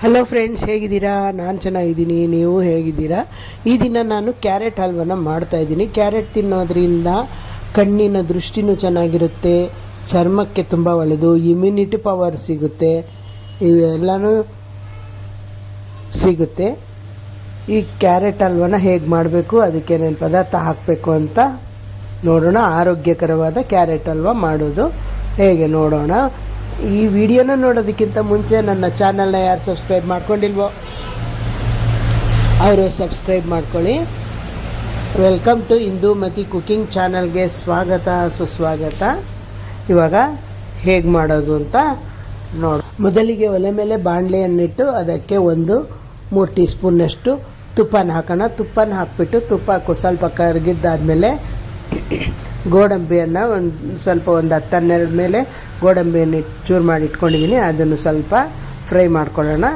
Hello friends, ಹೇಗಿದ್ದೀರಾ? ನಾನು ಚೆನ್ನಾಗಿದ್ದೀನಿ. ನೀವು ಹೇಗಿದ್ದೀರಾ? ಈ ದಿನ ನಾನು ಕ್ಯಾರೆಟ್ ಹಲ್ವನ ಮಾಡ್ತಾಯಿದ್ದೀನಿ. ಕ್ಯಾರೆಟ್ ತಿನ್ನೋದ್ರಿಂದ ಕಣ್ಣಿನ ದೃಷ್ಟಿನೂ ಚೆನ್ನಾಗಿರುತ್ತೆ, ಚರ್ಮಕ್ಕೆ ತುಂಬ ಒಳ್ಳೆಯದು, ಇಮ್ಯುನಿಟಿ ಪವರ್ ಸಿಗುತ್ತೆ, ಇವೆಲ್ಲನೂ ಸಿಗುತ್ತೆ. ಈ ಕ್ಯಾರೆಟ್ ಹಲ್ವನ ಹೇಗೆ ಮಾಡಬೇಕು, ಅದಕ್ಕೆ ಏನೇನು ಪದಾರ್ಥ ಹಾಕಬೇಕು ಅಂತ ನೋಡೋಣ. ಆರೋಗ್ಯಕರವಾದ ಕ್ಯಾರೆಟ್ ಹಲ್ವ ಮಾಡೋದು ಹೇಗೆ ನೋಡೋಣ. ಈ ವಿಡಿಯೋನ ನೋಡೋದಕ್ಕಿಂತ ಮುಂಚೆ ನನ್ನ ಚಾನಲ್ನ ಯಾರು ಸಬ್ಸ್ಕ್ರೈಬ್ ಮಾಡ್ಕೊಂಡಿಲ್ವೋ ಅವರು ಸಬ್ಸ್ಕ್ರೈಬ್ ಮಾಡ್ಕೊಳ್ಳಿ. ವೆಲ್ಕಮ್ ಟು ಇಂದುಮತಿ ಕುಕಿಂಗ್ ಚಾನಲ್ಗೆ ಸ್ವಾಗತ, ಸುಸ್ವಾಗತ. ಇವಾಗ ಹೇಗೆ ಮಾಡೋದು ಅಂತ ನೋಡು. ಮೊದಲಿಗೆ ಒಲೆ ಮೇಲೆ ಬಾಣಲೆಯನ್ನಿಟ್ಟು ಅದಕ್ಕೆ 3 ಟೀ ಸ್ಪೂನ್ನಷ್ಟು ತುಪ್ಪನ ಹಾಕೋಣ. ತುಪ್ಪನ ಹಾಕಿಬಿಟ್ಟು ತುಪ್ಪ ಸ್ವಲ್ಪ ಕರಗಿದ್ದಾದಮೇಲೆ ಗೋಡಂಬಿಯನ್ನು ಒಂದು 10-12 ಮೇಲೆ ಗೋಡಂಬಿಯನ್ನು ಚೂರು ಮಾಡಿ ಇಟ್ಕೊಂಡಿದ್ದೀನಿ. ಅದನ್ನು ಸ್ವಲ್ಪ ಫ್ರೈ ಮಾಡ್ಕೊಳ್ಳೋಣ.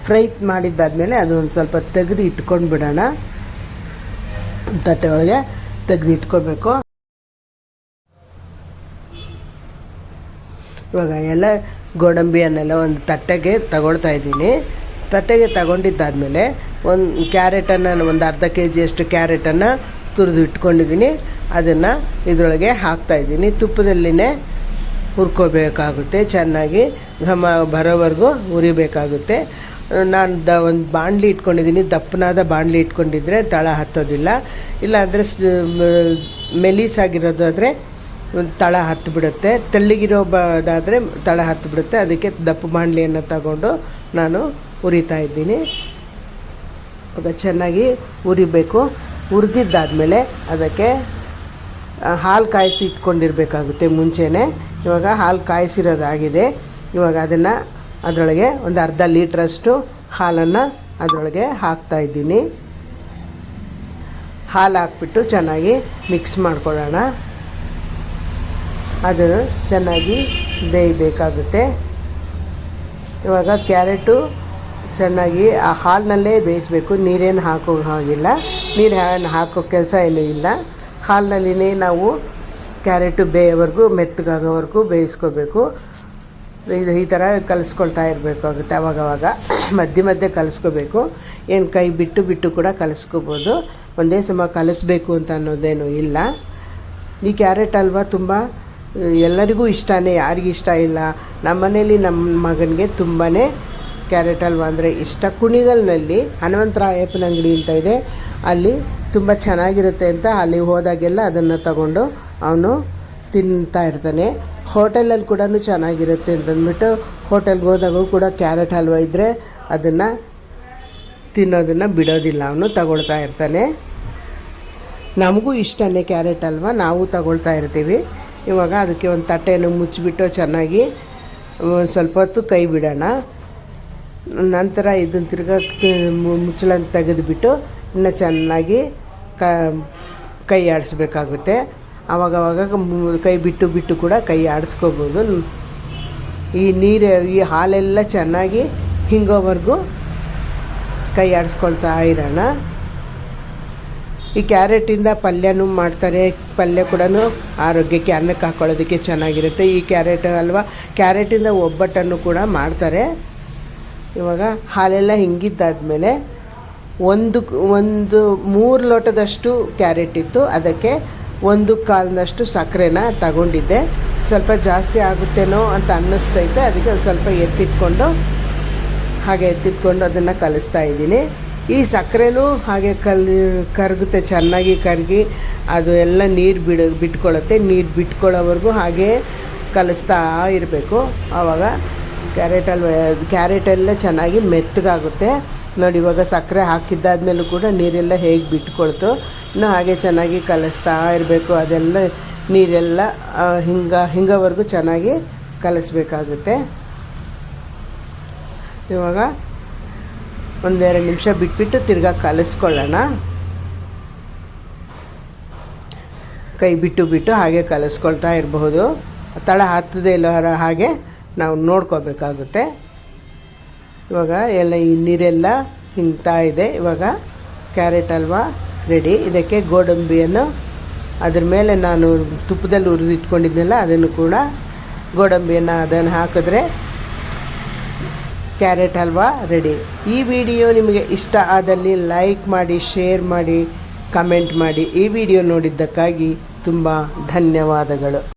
ಫ್ರೈ ಮಾಡಿದ್ದಾದಮೇಲೆ ಅದನ್ನು ಸ್ವಲ್ಪ ತೆಗೆದು ಇಟ್ಕೊಂಡು ಬಿಡೋಣ. ತಟ್ಟೆ ಒಳಗೆ ತೆಗೆದು ಇಟ್ಕೋಬೇಕು. ಇವಾಗ ಎಲ್ಲ ಗೋಡಂಬಿಯನ್ನೆಲ್ಲ ಒಂದು ತಟ್ಟೆಗೆ ತಗೊಳ್ತಾ ಇದ್ದೀನಿ. ತಟ್ಟೆಗೆ ತಗೊಂಡಿದ್ದಾದಮೇಲೆ ಒಂದು ಕ್ಯಾರೆಟನ್ನು, ಒಂದು ಅರ್ಧ kg ಕ್ಯಾರೆಟನ್ನು ತುರಿದು ಇಟ್ಕೊಂಡಿದ್ದೀನಿ. ಅದನ್ನು ಇದರೊಳಗೆ ಹಾಕ್ತಾಯಿದ್ದೀನಿ. ತುಪ್ಪದಲ್ಲಿನೇ ಹುರ್ಕೋಬೇಕಾಗುತ್ತೆ, ಚೆನ್ನಾಗಿ ಘಮ ಬರೋವರೆಗೂ ಹುರಿಬೇಕಾಗುತ್ತೆ. ನಾನು ಒಂದು ಬಾಣಲಿ ಇಟ್ಕೊಂಡಿದ್ದೀನಿ. ದಪ್ಪನಾದ ಬಾಣಲಿ ಇಟ್ಕೊಂಡಿದ್ರೆ ತಳ ಹತ್ತೋದಿಲ್ಲ. ಇಲ್ಲಾಂದರೆ ಮೆಲೀಸಾಗಿರೋದಾದರೆ ತಳ ಹತ್ತಿಬಿಡುತ್ತೆ. ತೆಳ್ಳಗಿರೋದಾದರೆ ತಳ ಹತ್ತಿಬಿಡುತ್ತೆ. ಅದಕ್ಕೆ ದಪ್ಪ ಬಾಣಲಿಯನ್ನು ತಗೊಂಡು ನಾನು ಹುರಿತಾ ಇದ್ದೀನಿ. ಆಗ ಚೆನ್ನಾಗಿ ಹುರಿಬೇಕು. ಹುರಿದಿದ್ದಾದಮೇಲೆ ಅದಕ್ಕೆ ಹಾಲು ಕಾಯಿಸಿ ಇಟ್ಕೊಂಡಿರಬೇಕಾಗುತ್ತೆ ಮುಂಚೆನೇ. ಇವಾಗ ಹಾಲು ಕಾಯಿಸಿರೋದಾಗಿದೆ. ಇವಾಗ ಅದನ್ನು ಅದರೊಳಗೆ ಒಂದು ಅರ್ಧ ಲೀಟ್ರಷ್ಟು ಹಾಲನ್ನು ಅದರೊಳಗೆ ಹಾಕ್ತಾಯಿದ್ದೀನಿ. ಹಾಲು ಹಾಕ್ಬಿಟ್ಟು ಚೆನ್ನಾಗಿ ಮಿಕ್ಸ್ ಮಾಡ್ಕೊಳ್ಳೋಣ. ಅದನ್ನು ಚೆನ್ನಾಗಿ ಬೇಯಬೇಕಾಗುತ್ತೆ. ಇವಾಗ ಕ್ಯಾರೆಟು ಚೆನ್ನಾಗಿ ಆ ಹಾಲಿನಲ್ಲೇ ಬೇಯಿಸಬೇಕು. ನೀರೇನು ಹಾಕೋ ಹಾಗಿಲ್ಲ, ನೀರು ಹಾಕೋ ಕೆಲಸ ಏನೂ ಇಲ್ಲ. ಹಾಲಿನಲ್ಲಿನೇ ನಾವು ಕ್ಯಾರೆಟು ಬೇಯೋವರೆಗೂ, ಮೆತ್ತಗಾಗೋವರೆಗೂ ಬೇಯಿಸ್ಕೋಬೇಕು. ಈ ಥರ ಕಲಿಸ್ಕೊಳ್ತಾ ಇರಬೇಕಾಗುತ್ತೆ. ಅವಾಗವಾಗ ಮಧ್ಯೆ ಮಧ್ಯೆ ಕಲಿಸ್ಕೋಬೇಕು. ಏನು ಕೈ ಬಿಟ್ಟು ಬಿಟ್ಟು ಕೂಡ ಕಲಿಸ್ಕೋಬೋದು. ಒಂದೇ ಸಮ ಕಲಿಸ್ಬೇಕು ಅಂತ ಅನ್ನೋದೇನು ಇಲ್ಲ. ಈ ಕ್ಯಾರೆಟ್ ಹಲ್ವ ತುಂಬ ಎಲ್ಲರಿಗೂ ಇಷ್ಟನೇ, ಯಾರಿಗೂ ಇಷ್ಟ ಇಲ್ಲ. ನಮ್ಮ ಮನೇಲಿ ನಮ್ಮ ಮಗನಿಗೆ ತುಂಬಾ ಕ್ಯಾರೆಟ್ ಹಲ್ವ ಅಂದರೆ ಇಷ್ಟ. ಕುಣಿಗಲ್ನಲ್ಲಿ ಹನುಮಂತರಾಯಪ್ಪನ ಅಂಗಡಿ ಅಂತ ಇದೆ, ಅಲ್ಲಿ ತುಂಬ ಚೆನ್ನಾಗಿರುತ್ತೆ ಅಂತ ಅಲ್ಲಿ ಹೋದಾಗೆಲ್ಲ ಅದನ್ನು ತಗೊಂಡು ಅವನು ತಿಂತಾ ಇರ್ತಾನೆ. ಹೋಟೆಲಲ್ಲಿ ಕೂಡ ಚೆನ್ನಾಗಿರುತ್ತೆ ಅಂತಂದ್ಬಿಟ್ಟು ಹೋಟೆಲ್ಗೆ ಹೋದಾಗೂ ಕೂಡ ಕ್ಯಾರೆಟ್ ಹಲ್ವ ಇದ್ದರೆ ಅದನ್ನು ತಿನ್ನೋದನ್ನು ಬಿಡೋದಿಲ್ಲ, ಅವನು ತಗೊಳ್ತಾ ಇರ್ತಾನೆ. ನಮಗೂ ಇಷ್ಟನೇ ಕ್ಯಾರೆಟ್ ಹಲ್ವ, ನಾವು ತಗೊಳ್ತಾ ಇರ್ತೀವಿ. ಇವಾಗ ಅದಕ್ಕೆ ಒಂದು ತಟ್ಟೆಯನ್ನು ಮುಚ್ಚಿಬಿಟ್ಟು ಚೆನ್ನಾಗಿ ಒಂದು ಸ್ವಲ್ಪ ಹೊತ್ತು ಕೈ ಬಿಡೋಣ. ನಂತರ ಇದನ್ನು ತಿರ್ಗಾ ಮುಚ್ಚಳನ್ನು ತೆಗೆದುಬಿಟ್ಟು ಇನ್ನು ಚೆನ್ನಾಗಿ ಕೈ ಆಡಿಸ್ಬೇಕಾಗುತ್ತೆ. ಆವಾಗವಾಗ ಕೈ ಬಿಟ್ಟು ಬಿಟ್ಟು ಕೂಡ ಕೈ ಆಡಿಸ್ಕೋಬೋದು. ಈ ಹಾಲೆಲ್ಲ ಚೆನ್ನಾಗಿ ಹಿಂಗೋವರೆಗೂ ಕೈ ಆಡಿಸ್ಕೊಳ್ತಾ ಇರೋಣ. ಈ ಕ್ಯಾರೆಟಿಂದ ಪಲ್ಯನೂ ಮಾಡ್ತಾರೆ. ಪಲ್ಯ ಕೂಡ ಆರೋಗ್ಯಕ್ಕೆ, ಅನ್ನಕ್ಕೆ ಹಾಕ್ಕೊಳ್ಳೋದಕ್ಕೆ ಚೆನ್ನಾಗಿರುತ್ತೆ. ಈ ಕ್ಯಾರೆಟ್ ಹಲ್ವ ಕ್ಯಾರೆಟಿಂದ ಒಬ್ಬಟ್ಟನ್ನು ಕೂಡ ಮಾಡ್ತಾರೆ. ಇವಾಗ ಹಾಲೆಲ್ಲ ಹಿಂಗಿದ್ದಾದಮೇಲೆ ಒಂದು 3 ಲೋಟದಷ್ಟು ಕ್ಯಾರೆಟ್ ಇತ್ತು. ಅದಕ್ಕೆ 1/4 ಸಕ್ಕರೆನ ತಗೊಂಡಿದ್ದೆ. ಸ್ವಲ್ಪ ಜಾಸ್ತಿ ಆಗುತ್ತೇನೋ ಅಂತ ಅನ್ನಿಸ್ತೈತೆ. ಅದಕ್ಕೆ ಸ್ವಲ್ಪ ಎತ್ತಿಟ್ಕೊಂಡು ಅದನ್ನು ಕಲಿಸ್ತಾ ಇದ್ದೀನಿ. ಈ ಸಕ್ಕರೆನೂ ಹಾಗೆ ಕರಗುತ್ತೆ, ಚೆನ್ನಾಗಿ ಕರಗಿ ಅದು ಎಲ್ಲ ನೀರು ಬಿಟ್ಕೊಳ್ಳುತ್ತೆ. ನೀರು ಬಿಟ್ಕೊಳ್ಳೋವರೆಗೂ ಹಾಗೆ ಕಲಿಸ್ತಾ ಇರಬೇಕು. ಆವಾಗ ಕ್ಯಾರೆಟೆಲ್ಲ ಚೆನ್ನಾಗಿ ಮೆತ್ತಗಾಗುತ್ತೆ. ನೋಡಿ, ಇವಾಗ ಸಕ್ಕರೆ ಹಾಕಿದ್ದಾದ್ಮೇಲೂ ಕೂಡ ನೀರೆಲ್ಲ ಹೇಗೆ ಬಿಟ್ಕೊಳ್ತು. ಇನ್ನು ಹಾಗೆ ಚೆನ್ನಾಗಿ ಕಲಿಸ್ತಾ ಇರಬೇಕು. ಅದೆಲ್ಲ ನೀರೆಲ್ಲ ಹಿಂಗೋವರೆಗೂ ಚೆನ್ನಾಗಿ ಕಲಿಸ್ಬೇಕಾಗುತ್ತೆ. ಇವಾಗ 1-2 ನಿಮಿಷ ಬಿಟ್ಬಿಟ್ಟು ತಿರ್ಗಾ ಕಲಿಸ್ಕೊಳ್ಳೋಣ. ಕೈ ಬಿಟ್ಟು ಬಿಟ್ಟು ಹಾಗೆ ಕಲಿಸ್ಕೊಳ್ತಾ ಇರಬಹುದು. ತಳ ಹತ್ತದೇ ಇಲ್ಲ ಹಾಗೆ ನಾವು ನೋಡ್ಕೋಬೇಕಾಗುತ್ತೆ. ಇವಾಗ ಎಲ್ಲ ಈ ನೀರೆಲ್ಲ ಹಿಂಗ್ತಾ ಇದೆ. ಇವಾಗ ಕ್ಯಾರೆಟ್ ಹಲ್ವ ರೆಡಿ. ಇದಕ್ಕೆ ಗೋಡಂಬಿಯನ್ನು ಅದ್ರ ಮೇಲೆ ನಾನು ತುಪ್ಪದಲ್ಲಿ ಹುರಿದು ಇಟ್ಕೊಂಡಿದ್ನಲ್ಲ ಅದನ್ನು ಕೂಡ ಗೋಡಂಬಿಯನ್ನು ಅದನ್ನು ಹಾಕಿದ್ರೆ ಕ್ಯಾರೆಟ್ ಹಲ್ವಾ ರೆಡಿ. ಈ ವಿಡಿಯೋ ನಿಮಗೆ ಇಷ್ಟ ಆದಲ್ಲಿ ಲೈಕ್ ಮಾಡಿ, ಶೇರ್ ಮಾಡಿ, ಕಮೆಂಟ್ ಮಾಡಿ. ಈ ವಿಡಿಯೋ ನೋಡಿದ್ದಕ್ಕಾಗಿ ತುಂಬ ಧನ್ಯವಾದಗಳು.